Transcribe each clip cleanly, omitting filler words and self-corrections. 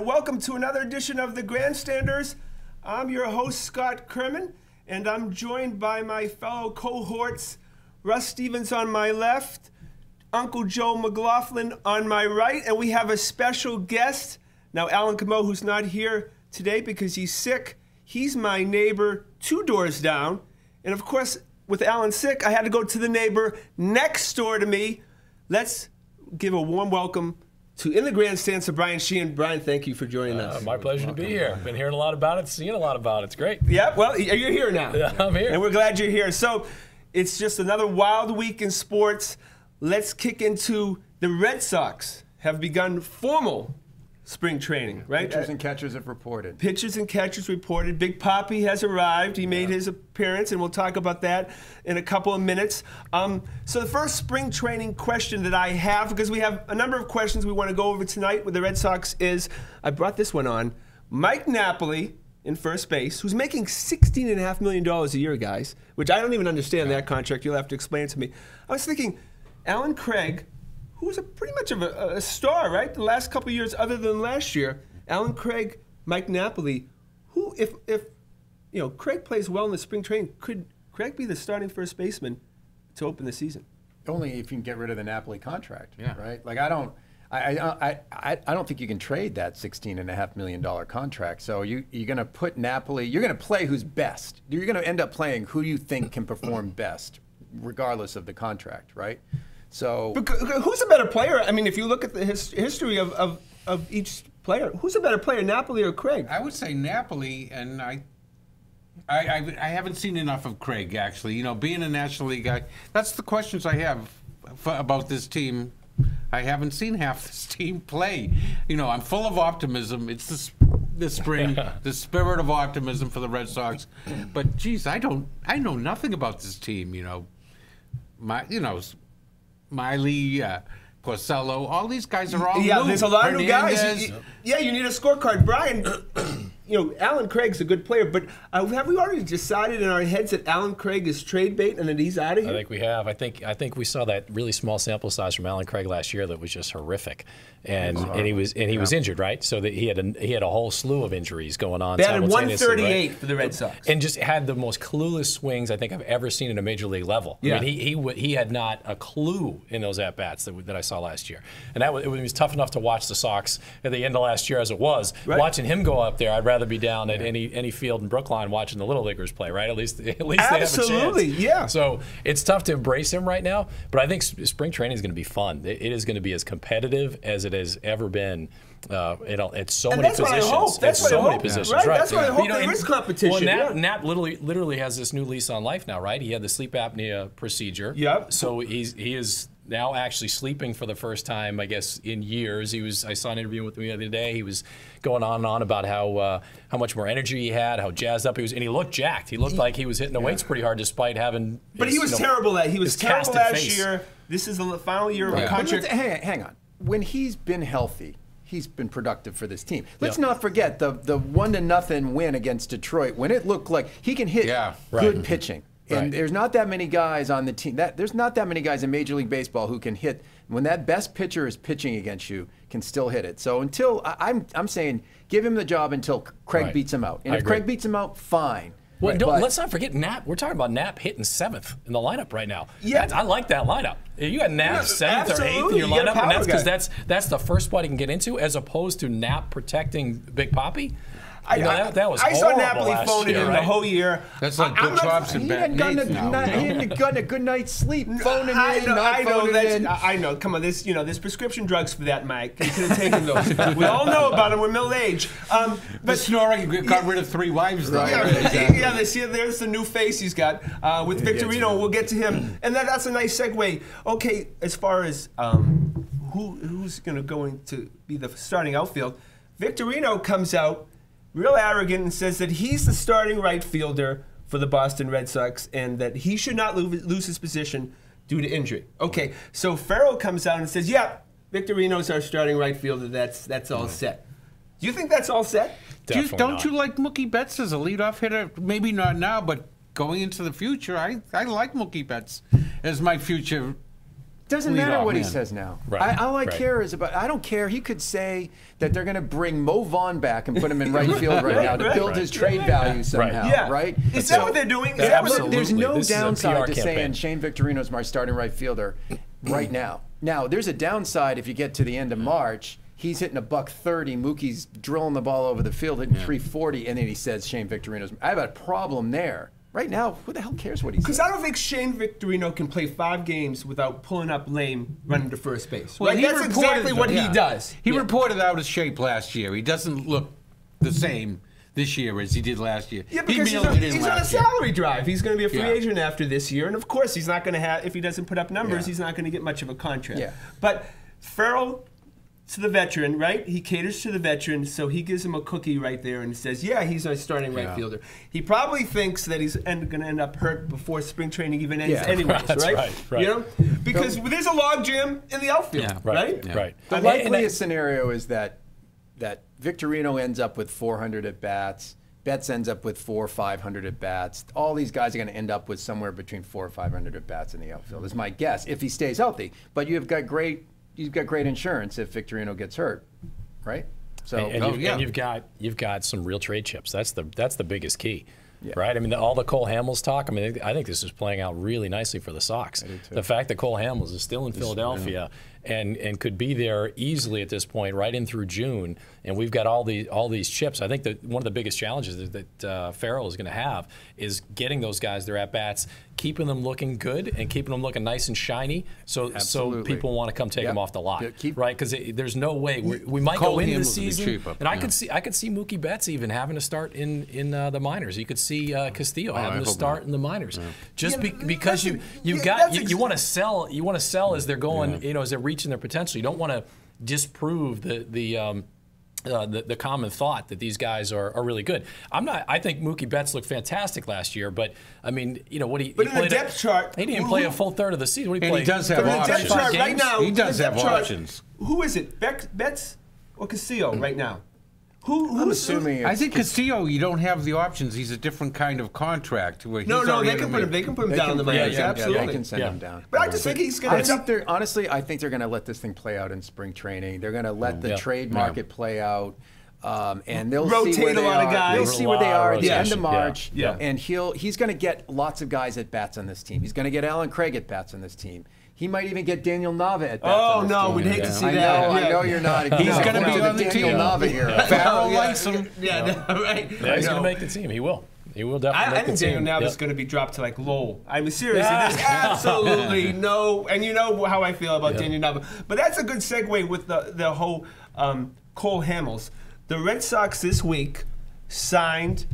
and welcome to another edition of the Grandstanders. I'm your host, Scott Kerman, and I'm joined by my fellow cohorts, Russ Stevens on my left, Uncle Joe McLaughlin on my right, and we have a special guest. Now, Alan Camo, who's not here today because he's sick, he's my neighbor 2 doors down. And of course, with Alan sick, I had to go to the neighbor next door to me. Let's give a warm welcome to In the Grandstands to Brian Sheehan. Brian, thank you for joining us. My pleasure to be here. Been hearing a lot about it, seeing a lot about it. It's great. Yeah, well, you're here now. Yeah, I'm here. And we're glad you're here. So it's just another wild week in sports. Let's kick into the Red Sox have begun formal spring training, right? Pitchers and catchers have reported. Pitchers and catchers reported. Big Papi has arrived. He made his appearance, and we'll talk about that in a couple of minutes. So the first spring training question that I have, because we have a number of questions we want to go over tonight with the Red Sox, is, I brought this one on, Mike Napoli in first base, who's making $16.5 million a year, guys, which I don't even understand that contract. You'll have to explain it to me. I was thinking, Alan Craig, who was pretty much of a star, right? The last couple of years, other than last year, Alan Craig, Mike Napoli. Who, if you know, Craig plays well in the spring training, could Craig be the starting first baseman to open the season? Only if you can get rid of the Napoli contract, Yeah. right? Like I don't think you can trade that $16.5 million contract. So you're going to put Napoli. You're going to play who's best. You're going to end up playing who you think can perform best, regardless of the contract, right? So who's a better player? I mean, if you look at the history of each player, who's a better player, Napoli or Craig? I would say Napoli, and I haven't seen enough of Craig, actually. You know, being a National League guy, that's the questions I have about this team. I haven't seen half this team play. You know, I'm full of optimism. It's the spring, the spirit of optimism for the Red Sox. But geez, I know nothing about this team. You know, Miley, Porcello, all these guys are all new. There's a lot of new guys. Hernandez. You need a scorecard. Brian, you know, Alan Craig's a good player, but have we already decided in our heads that Alan Craig is trade bait and that he's out of here? I think we have. I think we saw that really small sample size from Alan Craig last year that was just horrific, and he was injured, right? So that he had a whole slew of injuries going on. Batted simultaneously, 138 right? for the Red Sox, and just had the most clueless swings I think I've ever seen at a major league level. Yeah. I mean, he had not a clue in those at bats that I saw last year, and it was tough enough to watch the Sox at the end of last year as it was. Right. Watching him go up there, I'd rather be down at any field in Brookline watching the Little Leaguers play, right? At least they have a chance. Absolutely, yeah. So it's tough to embrace him right now, but I think spring training is going to be fun. It is going to be as competitive as it has ever been. It's so many positions. What I hope. That's what I hope. Many positions, right? right? That's why I hope there is competition. Well, Nap literally has this new lease on life now, right? He had the sleep apnea procedure. Yep. So he is now actually sleeping for the first time, I guess, in years. I saw an interview with him the other day. He was going on and on about how much more energy he had, how jazzed up he was, and he looked jacked. He looked like he was hitting the weights pretty hard, despite having. But he was terrible. He was terrible last year. This is the final year of a contract. Hang on. When he's been healthy, he's been productive for this team. Let's not forget the 1-0 win against Detroit when it looked like he can hit good pitching. And there's not that many guys on the team. There's not that many guys in Major League Baseball who can hit when that best pitcher is pitching against you, can still hit it. So until I'm saying, give him the job until Craig beats him out. And if Craig beats him out, fine. Well, let's not forget Nap. We're talking about Nap hitting 7th in the lineup right now. Yeah, I like that lineup. You got Nap 7th or 8th in your lineup, and that's because that's the first spot he can get into, as opposed to Nap protecting Big Papi. That was I saw Napoli phone it in the whole year. That's like Bill Thompson back. He hadn't gotten a good night's sleep. Phoning in. I know. Come on, there's prescription drugs for that, Mike. You could have taken those. We all know about him. We're middle age. But snoring got rid of 3 wives, though. There's the new face he's got with Victorino. We'll get to him, and that's a nice segue. Okay, as far as who's going to be the starting outfield, Victorino comes out real arrogant and says that he's the starting right fielder for the Boston Red Sox and that he should not lose his position due to injury. Okay, so Farrell comes out and says, yeah, Victorino's our starting right fielder. That's all set. Do you think that's all set? Don't you like Mookie Betts as a leadoff hitter? Maybe not now, but going into the future, I like Mookie Betts as my future Doesn't matter what he says now. Right. All I care is about. I don't care. He could say that they're going to bring Mo Vaughn back and put him in right field now to build his trade value somehow. Right? Is that what they're doing? There's no downside to saying Shane Victorino's my starting right fielder right now. Now, there's a downside if you get to the end of March. He's hitting $130. Mookie's drilling the ball over the field, hitting 340, and then he says Shane Victorino's. I have a problem there. Right now, who the hell cares what he says? Because I don't think Shane Victorino can play 5 games without pulling up lame running to first base. Well, right? That's exactly what he does. He reported out of shape last year. He doesn't look the same this year as he did last year. Yeah, because he's on a salary drive. He's going to be a free agent after this year, and of course he's not going to have, if he doesn't put up numbers, he's not going to get much of a contract. Yeah. But Farrell, to the veteran, right? He caters to the veteran, so he gives him a cookie right there and says, yeah, he's our starting right fielder. He probably thinks that he's going to end up hurt before spring training even ends anyways, right? Right. You know? Because there's a log jam in the outfield, right? Yeah. Right. The likeliest scenario is that Victorino ends up with 400 at-bats, Betts ends up with 400 or 500 at-bats. All these guys are going to end up with somewhere between 400 or 500 at-bats in the outfield, is my guess, if he stays healthy. But you've got great insurance if Victorino gets hurt, right? So and you've got some real trade chips. That's the biggest key, right? I mean, all the Cole Hamels talk. I mean, I think this is playing out really nicely for the Sox. The fact that Cole Hamels is still in Philadelphia and could be there easily at this point, right in through June, and we've got all these chips. I think that one of the biggest challenges that Farrell is going to have is getting those guys their at bats, keeping them looking good and keeping them looking nice and shiny, so people want to come take them off the lot, right? Because there's no way we might go into the season, and I could see Mookie Betts even having to start in the minors. You could see Castillo having to start in the minors, because you want to sell as they're going, as they're reaching their potential. You don't want to disprove the common thought that these guys are really good. I think Mookie Betts looked fantastic last year, but I mean, what he. But in the depth chart, he didn't play a full third of the season. What and he does have options. Depth chart right now, he does have options. Who is it? Betts or Castillo right now? I'm assuming. I think Castillo, you don't have the options. He's a different kind of contract. Where no, they can put him down on the minors. Absolutely, they can send him down. But I just think he's going to. Honestly, I think they're going to let this thing play out in spring training. They're going to let the trade market play out. And they'll rotate see where they a lot of guys. They'll see where they are at the end of March. Yeah. And he's going to get lots of guys at bats on this team. He's going to get Alan Craig at bats on this team. He might even get Daniel Nava at bats on this team. We'd hate to see that. I know you're not. He's going to be on the Daniel team. Nava here. Farrell likes him. Right. Yeah, he's going to make the team. He will. He will definitely make the team. I think Daniel Nava's going to be dropped to like Lowell. I mean, seriously, there's absolutely no, and you know how I feel about Daniel Nava. But that's a good segue with the whole Cole Hamels. The Red Sox this week signed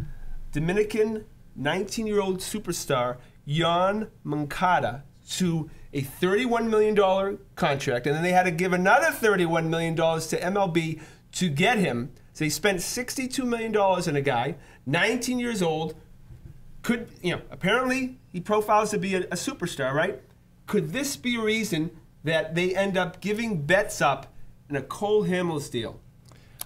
Dominican 19-year-old superstar Yon Moncada to a $31 million contract, and then they had to give another $31 million to MLB to get him. So they spent $62 million on a guy, 19 years old. Apparently he profiles to be a superstar, right? Could this be a reason that they end up giving Betts up in a Cole Hamels deal?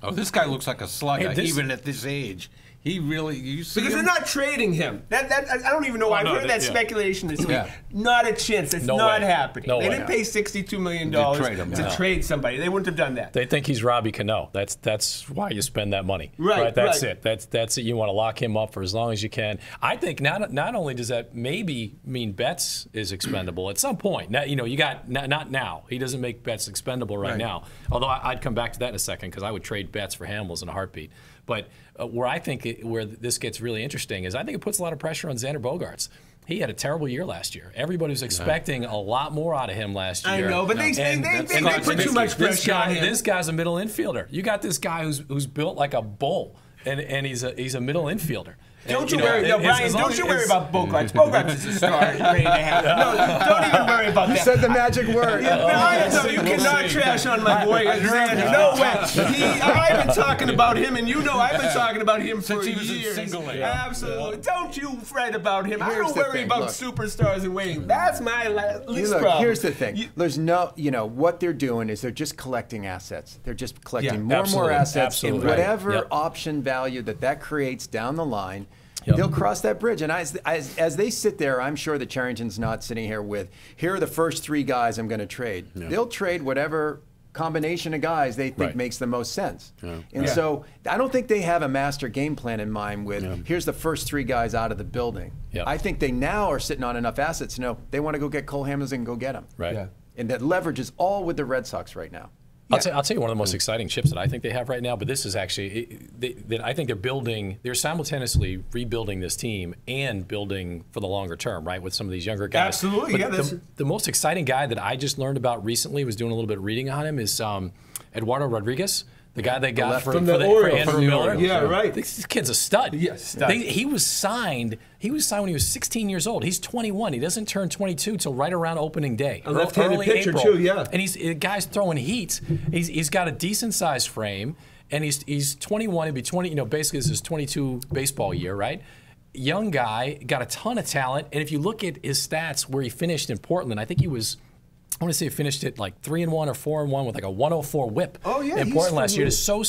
Oh, this guy looks like a slugger, even at this age. He really, you see because they're not trading him. I don't even know why. I've heard that speculation this week. Not a chance. That's not happening. They didn't pay $62 million to trade somebody. They wouldn't have done that. They think he's Robbie Cano. That's why you spend that money. Right. That's it. That's it. You want to lock him up for as long as you can. I think not only does that maybe mean Betts is expendable at some point. Now, you got not now. He doesn't make Betts expendable right now. Although I'd come back to that in a second because I would trade Betts for Hamels in a heartbeat. But where this gets really interesting is I think it puts a lot of pressure on Xander Bogaerts. He had a terrible year last year. Everybody was expecting a lot more out of him last year. I know, but they put too much pressure on him. This guy's a middle infielder. You got this guy who's built like a bull, and he's a middle infielder. Don't you worry, Brian. Don't you worry about Bogaerts. Bogaerts is a star ready to have. No, don't even worry about that. You said the magic word. You cannot trash on my boy Xander. No way. I've been talking about him, and I've been talking about him for years. Absolutely. Don't you fret about him. I don't worry about superstars and waiting. That's my least problem. Here's the thing. There's no, what they're doing is they're just collecting assets. They're just collecting more and more assets, and whatever option value that creates down the line. They'll cross that bridge. And as they sit there, I'm sure that Charrington's not sitting here with, here are the first 3 guys I'm going to trade. Yeah. They'll trade whatever combination of guys they think makes the most sense. Yeah. And so I don't think they have a master game plan in mind with, here's the first 3 guys out of the building. Yeah. I think they now are sitting on enough assets to know they want to go get Cole Hamels and go get him. Right. Yeah. And that leverage is all with the Red Sox right now. I'll tell you one of the most exciting chips that I think they have right now, but this is actually, I think they're simultaneously rebuilding this team and building for the longer term, right, with some of these younger guys. Absolutely, the most exciting guy that I just learned about recently, was doing a little bit of reading on him, is Eduardo Rodriguez. The guy they got for Andrew Miller. Yeah, right. This kid's a stud. Yes, stud. He was signed when he was 16 years old. He's 21. He doesn't turn 22 until right around opening day. A left-handed pitcher April. too, yeah. And the guy's throwing heat. He's got a decent sized frame, and he's 21. He'll be 20. Basically this is his 22 baseball year, right? Young guy, got a ton of talent. And if you look at his stats where he finished in Portland, I think he was, I want to say he finished it like 3-1 or 4-1 with like a 104 whip in Portland last year. Just I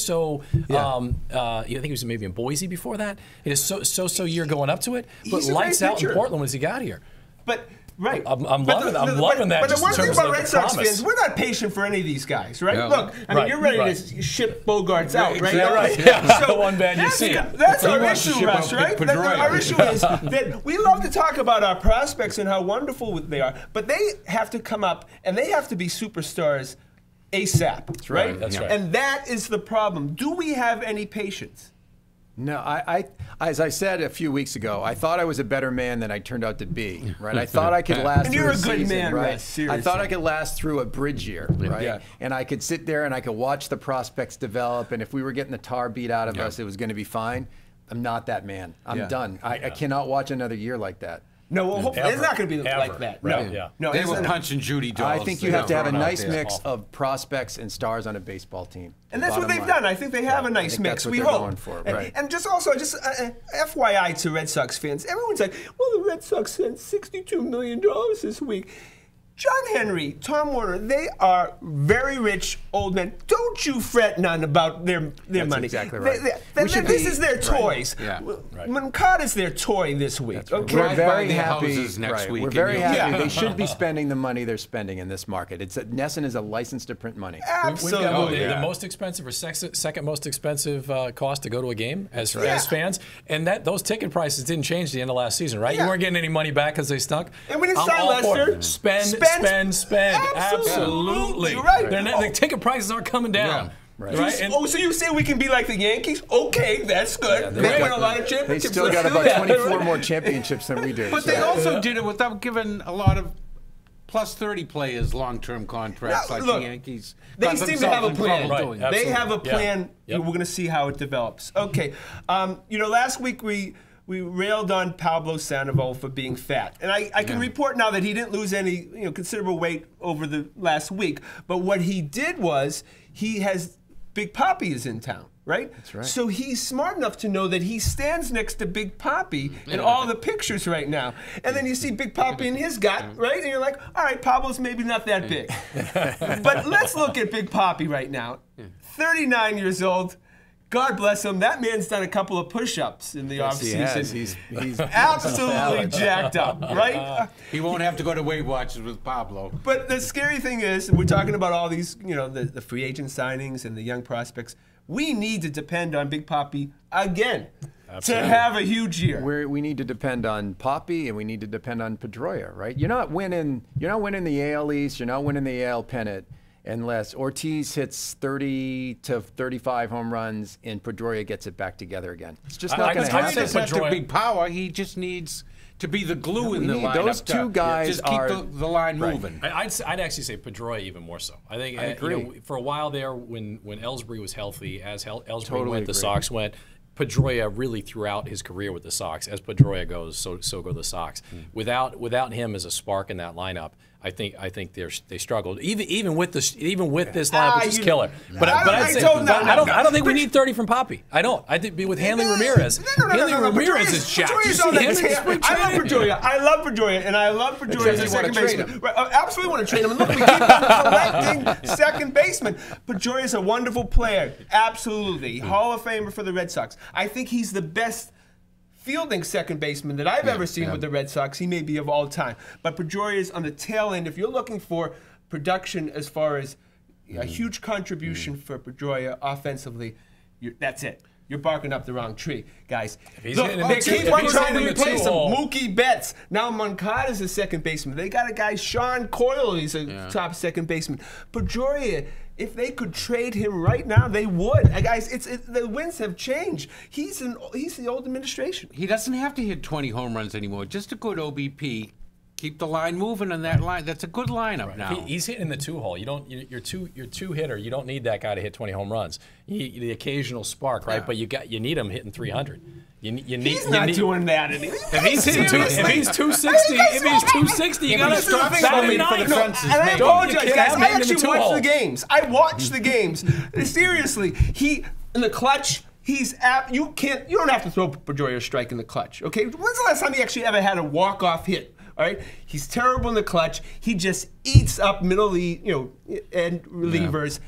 think he was maybe in Boise before that. It is so year going up to it, but lights out in Portland once he got here. But right, I'm loving that. But the one thing about Red Sox fans, we're not patient for any of these guys, right? Yeah. Look, I mean, you're ready to ship Bogarts out, right? Yeah, right. Yeah. So one bad you see. That's our issue, Russ, right? Our issue is that we love to talk about our prospects and how wonderful they are, but they have to come up and they have to be superstars ASAP, That's right? That's right. And that is the problem. Do we have any patience? No, as I said a few weeks ago, I thought I was a better man than I turned out to be. Right? I thought I could last. And through you're a good season, man, right? Seriously. I thought I could last through a bridge year, right? Yeah. And I could sit there and I could watch the prospects develop. And if we were getting the tar beat out of us, it was going to be fine. I'm not that man. I'm done. I cannot watch another year like that. No, well, hopefully it's not going to be like that. Right. No, they were punching Judy dolls. I think you have to have a nice mix of prospects and stars on a baseball team. And that's what they've done. I think they have a nice mix. We hope. Going for, right. And just FYI to Red Sox fans, everyone's like, well, the Red Sox spent $62 million this week. John Henry, Tom Warner, they are very rich old men. Don't you fret none about their money. That's exactly right. This is their toys. Right. Yeah. Moncada's their toy this week. Okay? We're very happy. Next week. We're very happy. They should be spending the money they're spending in this market. NESN is a license to print money. Absolutely. We've got the most expensive or second most expensive cost to go to a game as fans, and those ticket prices didn't change at the end of last season, right? You weren't getting any money back because they stunk. And when it's sign Lester, spend. Absolutely. Right. The ticket prices aren't coming down. Yeah. Right. Right? So you say we can be like the Yankees? Okay, that's good. They win a lot of championships. They still got about 24 more championships than we do. But they also did it without giving a lot of plus 30 players long-term contracts the Yankees. They seem to have a plan. Right. They have a plan. We're going to see how it develops. Okay. Last week we railed on Pablo Sandoval for being fat. And I can report now that he didn't lose any considerable weight over the last week. But what he did was Big Papi is in town, right? That's right. So he's smart enough to know that he stands next to Big Papi in all the pictures right now. And then you see Big Papi in his gut, right? And you're like, all right, Pablo's maybe not that big. But let's look at Big Papi right now. 39 years old. God bless him. That man's done a couple of push-ups in the offseason. He's absolutely jacked up, right? He won't have to go to Weight Watchers with Pablo. But the scary thing is, we're talking about all these, the free agent signings and the young prospects. We need to depend on Big Papi again to have a huge year. We need to depend on Papi and we need to depend on Pedroia, right? You're not winning the AL East. You're not winning the AL pennant unless Ortiz hits 30 to 35 home runs and Pedroia gets it back together again. It's just not going to happen. He doesn't have to be power. He just needs to be the glue in the lineup. Those two guys just keep the line moving. I'd actually say Pedroia even more so. I think I agree. For a while there, when Ellsbury was healthy, as Ellsbury went, the Sox went. Pedroia really throughout his career with the Sox, as Pedroia goes, so go the Sox. Without him as a spark in that lineup, I think they struggled. Even with this lineup, which is killer. But I don't think we need 30 from Papi. I don't. I think with Hanley Ramirez. Hanley Ramirez is jacked. I love Pedroia, and I love Pedroia as a second baseman. Right, I absolutely want to trade him. And look, we keep collecting second baseman. Pedroia is a wonderful player. Absolutely. Hall of Famer for the Red Sox. I think he's the best fielding second baseman that I've ever seen with the Red Sox. He may be of all time. But Pedroia is on the tail end. If you're looking for production as far as a huge contribution for Pedroia offensively, that's it. You're barking up the wrong tree, guys. Look, they keep on trying to replace him. Mookie Betts. Now Moncada's a second baseman. They got a guy, Sean Coyle, he's a top second baseman. Pedroia, if they could trade him right now, they would. Guys, the winds have changed. He's the old administration. He doesn't have to hit 20 home runs anymore. Just a good OBP. Keep the line moving on that line. That's a good lineup now. He's hitting the 2-hole. You're two hitter. You don't need that guy to hit 20 home runs. The occasional spark, right? But you need him hitting 300. He's not doing that anymore. If he's 260, you gotta stop batting for the fences. And I apologize, guys. I actually watch the games. I watch the games. Seriously, he in the clutch. You don't have to throw Pedroia a strike in the clutch. Okay, when's the last time he actually ever had a walk-off hit? All right, he's terrible in the clutch. He just eats up end relievers.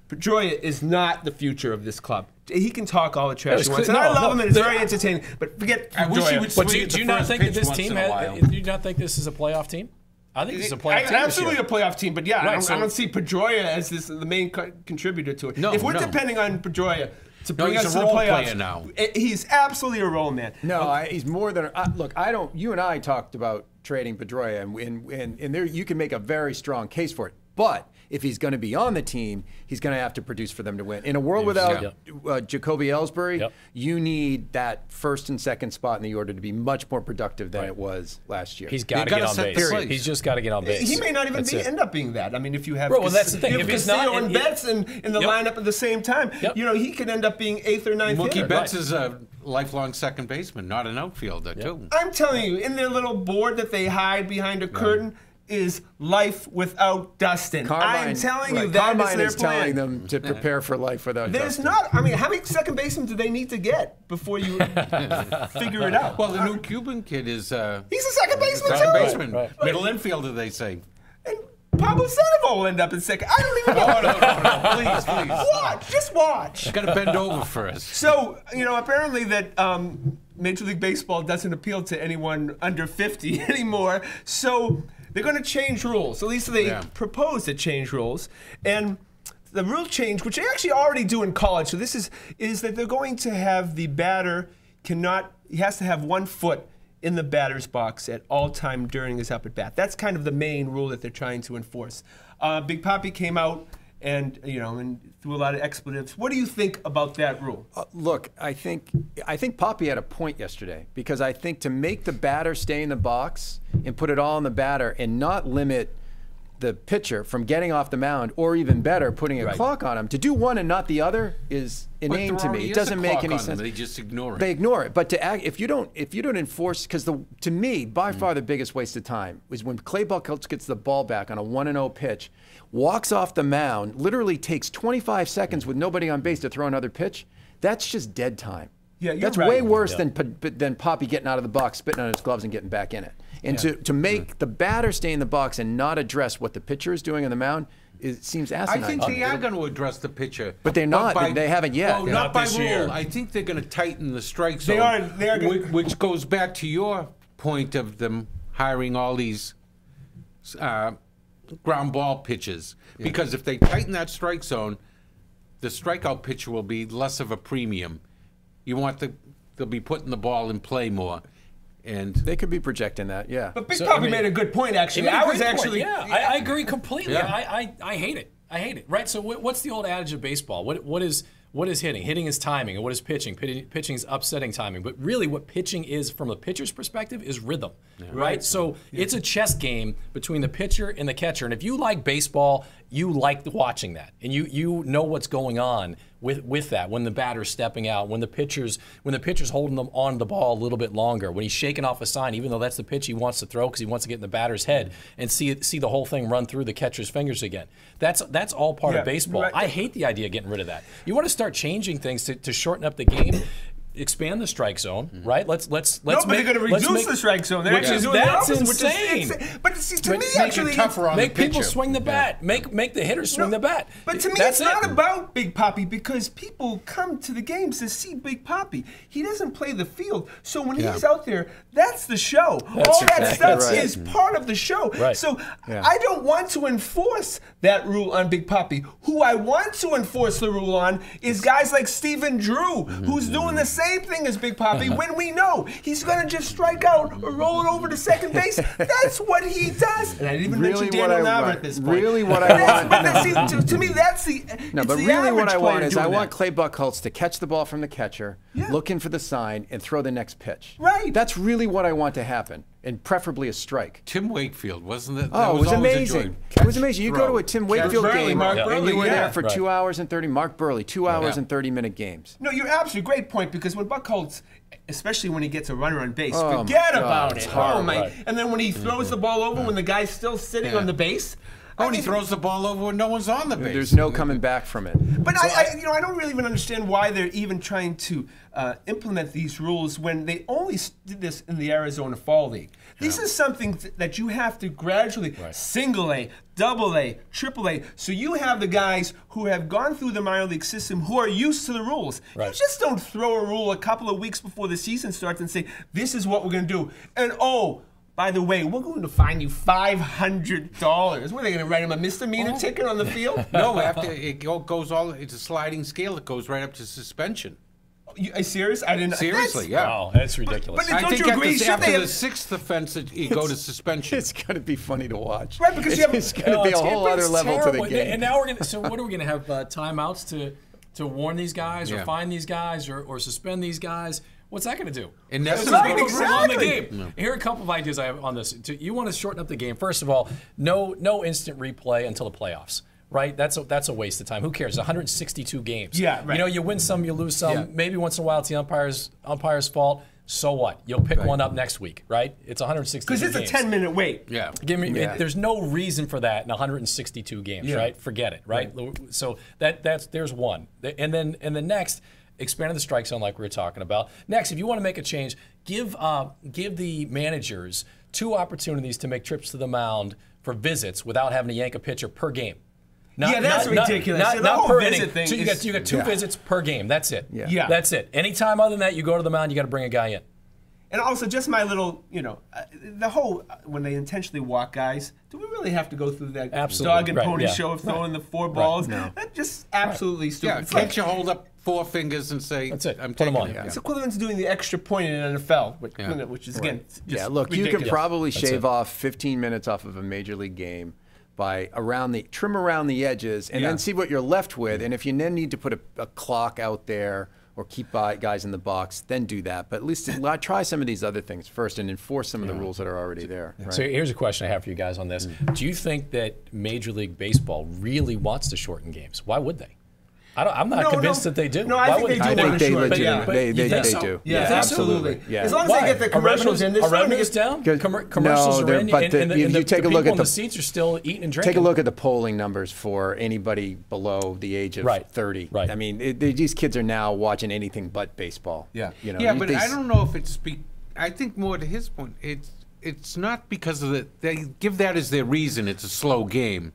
Pedroia is not the future of this club. He can talk all the trash he wants, and I love him, and it's very entertaining. But forget Pedroia. I wish he would swing do you not think that this team do you not think this is a playoff team? I think it's a playoff team. Absolutely a playoff team, but I don't see Pedroia as the main contributor to it. If we're depending on Pedroia to bring us to the playoffs now, he's absolutely a role man. No, he's more than look. You and I talked about trading Pedroia, and there you can make a very strong case for it. But if he's going to be on the team, he's going to have to produce for them to win. In a world without Jacoby Ellsbury, you need that first and second spot in the order to be much more productive than it was last year. He's got to get on base. He's just got to get on base. He may not even end up being that. I mean, if you have that's the thing. If he's not and Betts in the lineup at the same time, he could end up being 8th or 9th. Mookie Betts is a lifelong second baseman, not an outfielder, too. I'm telling you, in their little board that they hide behind a curtain, is life without Dustin. I'm telling you, that Carmine is their plan. telling them to prepare for life without Dustin. I mean, how many second basemen do they need to get before you figure it out? Well, the new Cuban kid is... he's a second baseman, too. Middle infielder, they say. And Pablo Sandoval will end up in second. I don't even know. No. Please. Just watch. You got to bend over first. So, apparently that Major League Baseball doesn't appeal to anyone under 50 anymore. So... they're going to change rules. At least they propose to change rules. And the rule change, which they actually already do in college, so this is that they're going to have the batter he has to have 1 foot in the batter's box at all time during his up at bat. That's kind of the main rule that they're trying to enforce. Big Papi came out and threw a lot of expletives. What do you think about that rule? Look, I think Papi had a point yesterday, because I think to make the batter stay in the box and put it all on the batter and not limit the pitcher from getting off the mound, or even better, putting a clock on him, to do one and not the other is inane to me. It doesn't make any sense. They just ignore it. They ignore it. But to act, if you don't enforce, because to me, by far the biggest waste of time is when Clay Buchholz gets the ball back on a 1-0 pitch, walks off the mound, literally takes 25 seconds with nobody on base to throw another pitch. That's just dead time. Yeah, you're That's right. way worse than Papi getting out of the box, spitting on his gloves, and getting back in it. And to make the batter stay in the box and not address what the pitcher is doing on the mound, it seems asinine. I think they are going to address the pitcher. But they're not. They haven't yet. Well, not by this rule. year. I think they're going to tighten the strike zone. They are which goes back to your point of them hiring all these ground ball pitches. Because if they tighten that strike zone, the strikeout pitcher will be less of a premium. They'll be putting the ball in play more. And they could be projecting that, But Big Papi made a good point, actually. I agree completely. I hate it. I hate it. Right. So what's the old adage of baseball? What is hitting? Hitting is timing, and what is pitching? Pitching is upsetting timing. But really, what pitching is from a pitcher's perspective is rhythm, right? So it's a chess game between the pitcher and the catcher. And if you like baseball, you like watching that, and you know what's going on with that, when the batter's stepping out, when the pitcher's holding them on the ball a little bit longer, when he's shaking off a sign, even though that's the pitch he wants to throw because he wants to get in the batter's head and see the whole thing run through the catcher's fingers again. That's all part of baseball. Right. I hate the idea of getting rid of that. You want to start changing things to shorten up the game. expand the strike zone, right? Let's no, but they're going to reduce the strike zone. They're actually doing that's the opposite, insane. Which is but see, to me, make actually, it tougher on make the people pitcher. swing the bat. Make the hitters swing the bat. But to me, That's it's not it. about Big Papi because people come to the games to see Big Papi. He doesn't play the field, so when he's out there, that's the show. All that stuff is part of the show. Right. So I don't want to enforce that rule on Big Papi. Who I want to enforce the rule on is guys like Stephen Drew, who's doing the same thing as Big Papi when we know he's going to just strike out or roll it over to second base. That's what he does. And I didn't even mention Daniel Nava at this point. Really what I want. But see, to me, that's the No, but really what I want is I want Clay Buchholz to catch the ball from the catcher, looking for the sign, and throw the next pitch. Right. That's really what I want to happen, and preferably a strike. Tim Wakefield, wasn't it? Oh, it was amazing. It was amazing. You go to a Tim Wakefield game, Mark and Burley, you were there for 2 hours and 30. Mark Burley, 2 hours and 30-minute games. No, you're absolutely great point because when Buchholz, especially when he gets a runner on base, forget about it. Oh my! Right. And then when he throws the ball over when the guy's still sitting on the base. And he throws the ball over when no one's on the base. There's no coming back from it. But I don't really even understand why they're even trying to implement these rules when they only did this in the Arizona Fall League. This is something that you have to gradually single A, double A, triple A. So you have the guys who have gone through the minor league system who are used to the rules. You just don't throw a rule a couple of weeks before the season starts and say, this is what we're going to do. And by the way, we're going to fine you $500. What are they going to write him a misdemeanor ticket on the field? No, after it goes it's a sliding scale. It goes right up to suspension. Are you serious? I didn't. Seriously, Wow, that's ridiculous. But don't you agree? After the sixth offense, you go to suspension. It's going to be funny to watch. Right, because it's going to be a whole other level to the game. And now we're going to. So what are we going to have timeouts to warn these guys, or fine these guys, or suspend these guys? What's that going to do? And that's on the game. Here are a couple of ideas I have on this. You want to shorten up the game. First of all, no instant replay until the playoffs. Right? That's a waste of time. Who cares? 162 games. Yeah, right. You know, you win some, you lose some. Yeah. Maybe once in a while it's the umpire's fault. So what? You'll pick one up next week, right? It's 162 games. Because it's a 10-minute wait. Yeah. There's no reason for that in 162 games, right? Forget it, right? So there's one. And then next, expanded the strike zone like we were talking about. Next, if you want to make a change, give the managers 2 opportunities to make trips to the mound for visits without having to yank a pitcher per game. That's ridiculous. Not per inning. So you got 2 visits per game. That's it. Yeah. That's it. Anytime other than that, you go to the mound, you got to bring a guy in. And also, just my little, the whole, when they intentionally walk guys, do we really have to go through that dog and pony show of throwing the 4 balls? No. That's just absolutely stupid. Yeah, can't you hold up 4 fingers and say, that's it. I'm taking it. Yeah. It's equivalent to doing the extra point in the NFL, which is, again, just look, ridiculous. you can probably shave off 15 minutes off of a major league game by trim around the edges and then see what you're left with. And if you then need to put a clock out there or keep guys in the box, then do that. But at least try some of these other things first and enforce some of the rules that are already there. Right? So here's a question I have for you guys on this. Do you think that Major League Baseball really wants to shorten games? Why would they? I'm not convinced that they do. No, I think they do. I think they legitimately. They do. Yeah, absolutely. Yeah. As long as they get the commercials in, are revenues down? Commercials are in, but and you take a look at the seats are still eating and drinking. Take a look at the polling numbers for anybody below the age of 30. Right. I mean, these kids are now watching anything but baseball. Yeah. But I don't know if it's. I think more to his point, it's not because of they give that as their reason. It's a slow game.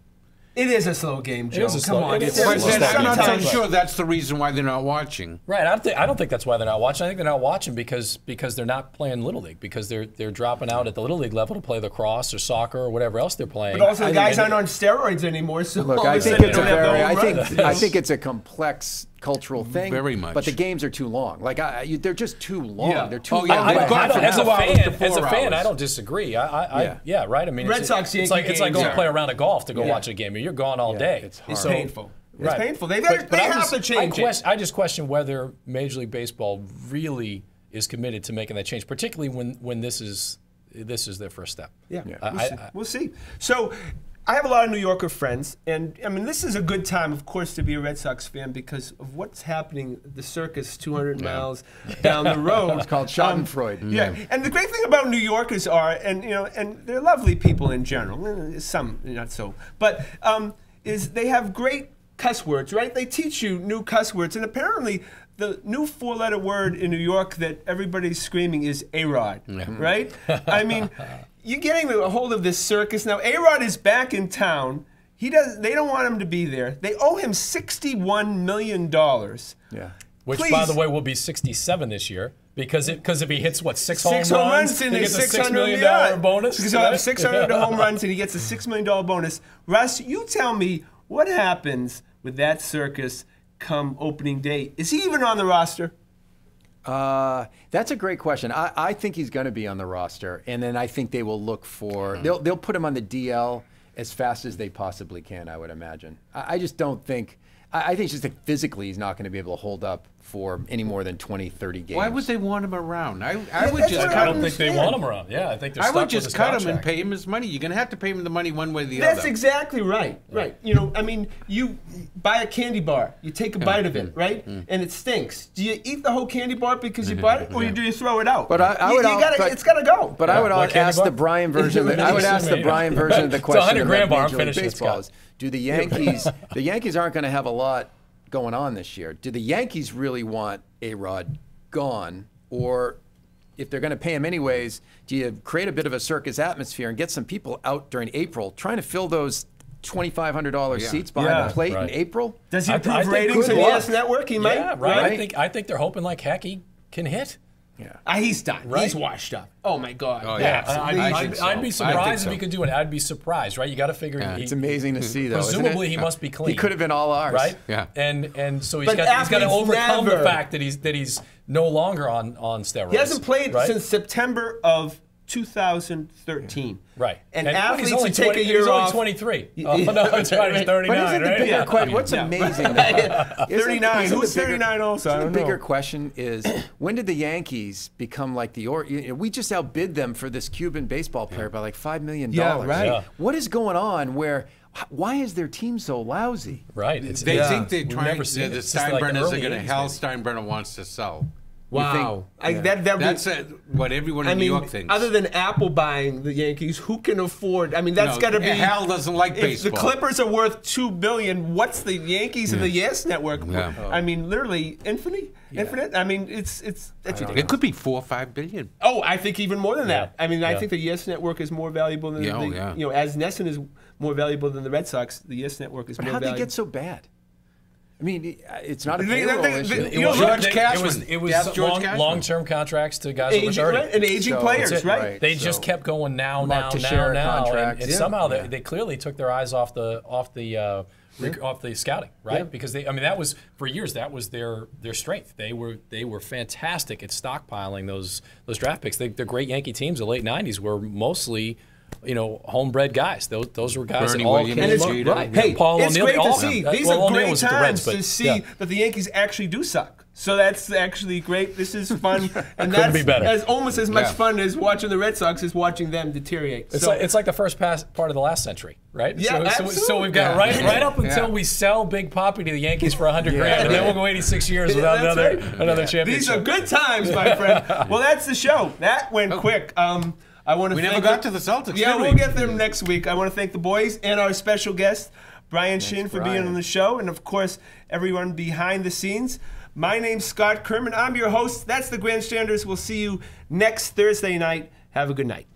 It is a slow game, Joe. Come on. I'm not so sure that's the reason why they're not watching. Right. I don't think that's why they're not watching. I think they're not watching because they're not playing Little League, because they're dropping out at the Little League level to play lacrosse or soccer or whatever else they're playing. But also the guys aren't on steroids anymore. So look, I think it's a complex cultural thing. Very much. But the games are too long. Like they're just too long. Yeah. They're too long. As a fan, I don't disagree. Yeah, right. I mean, Red Sox, it's like going to play a round of golf to go watch a game. You're gone all day. It's hard. It's painful. It's painful. They have to change it. I just question whether Major League Baseball really is committed to making that change, particularly when this is their first step. Yeah. We'll see. So I have a lot of New Yorker friends, and I mean, this is a good time, of course, to be a Red Sox fan because of what's happening, the circus 200 miles down the road. It's called Schadenfreude. Yeah, and the great thing about New Yorkers and they're lovely people in general, some not so, but is they have great cuss words, right? They teach you new cuss words, and apparently the new 4-letter word in New York that everybody's screaming is A-Rod, right? I mean, you're getting a hold of this circus now. A-Rod is back in town. They don't want him to be there. They owe him $61 million. Yeah. Which, by the way, will be 67 this year. Because if he hits, what, six home runs, and he gets a $6 million bonus? Because he'll have 600 home runs and he gets a $6 million bonus. Russ, you tell me what happens with that circus come opening day. Is he even on the roster? That's a great question. I think he's going to be on the roster, and then I think they will look for they'll put him on the DL as fast as they possibly can. I would imagine. I just don't think. I think it's just that physically he's not going to be able to hold up for any more than 20, 30 games. Why would they want him around? I don't think they want him around. Yeah, I think they're stuck would just with his cut contract. him and pay him his money. You're going to have to pay him the money one way or the other. That's exactly right. Right. You know, I mean, you buy a candy bar, you take a bite of it, right? And it stinks. Do you eat the whole candy bar because you bought it, or do you throw it out? But it's got to go. But I would ask the Brian version. I would ask the Brian version of the question. It's a 100-gram bar. I'm Major League finishing Baseball is, do the Yankees? The Yankees aren't going to have a lot going on this year. Do the Yankees really want A-Rod gone, or if they're going to pay him anyways, do you create a bit of a circus atmosphere and get some people out during April trying to fill those $2,500 seats behind the plate in April? Does he improve ratings in the YES Network? He might. Yeah, right. I think they're hoping like heck he can hit. Yeah. He's done. Right? He's washed up. Oh my God. Oh yeah. I'd be surprised if he could do it. I'd be surprised, right? You got to figure. It's amazing to see, though. Presumably, he must be clean. He could have been all ours, right? Yeah. And so he's got to overcome the fact that he's no longer on steroids. He hasn't played since September of 2013. Right. And athletes who take a year off. He's only 23. Oh, no, that's right. He's 39, but isn't the bigger question, what's amazing, 39. Who's 39 also? I don't know. The bigger question is, when did the Yankees become like we just outbid them for this Cuban baseball player by like $5 million. Yeah, right. Yeah. What is going on why is their team so lousy? Right. They think they're trying. The Steinbrenners are going to. Hal Steinbrenner wants to sell. Wow. That's what everyone in New York thinks. Other than Apple buying the Yankees, who can afford? I mean, that's got to be. Hal doesn't like baseball. If the Clippers are worth $2 billion, what's the Yankees and the YES Network? Yeah. I mean, literally infinite. I mean, it's ridiculous. It could be $4 or $5 billion. Oh, I think even more than that. I mean, I think the YES Network is more valuable than as Nesson is more valuable than the Red Sox. The YES Network is more valuable. But how'd they get so bad? I mean, it's not a payroll issue. George Cashman. It was long-term contracts to guys that were 30. Right? And aging players, right? They just kept going now, and somehow they clearly took their eyes off the scouting, right? Yeah. Because that was for years that was their strength. They were fantastic at stockpiling those draft picks. They're great Yankee teams. The late '90s were mostly, homebred guys. Those were guys Bernie that all Williams, came right. Hey, Paul it's O'Neill, great to see. These are great times to see that the Yankees actually do suck. So that's actually great. This is fun, and couldn't be better. As almost as much fun as watching the Red Sox is watching them deteriorate. It's like the first part of the last century, right? Yeah, so we've got right up until we sell Big Poppy to the Yankees for $100 grand, and then we'll go 86 years without another championship. These are good times, my friend. Well, that's the show. That went quick. We never got to the Celtics. Yeah, we'll get them next week. I want to thank the boys and our special guest, Brian Shin, for being on the show, and of course, everyone behind the scenes. My name's Scott Kerman. I'm your host. That's the Grandstanders. We'll see you next Thursday night. Have a good night.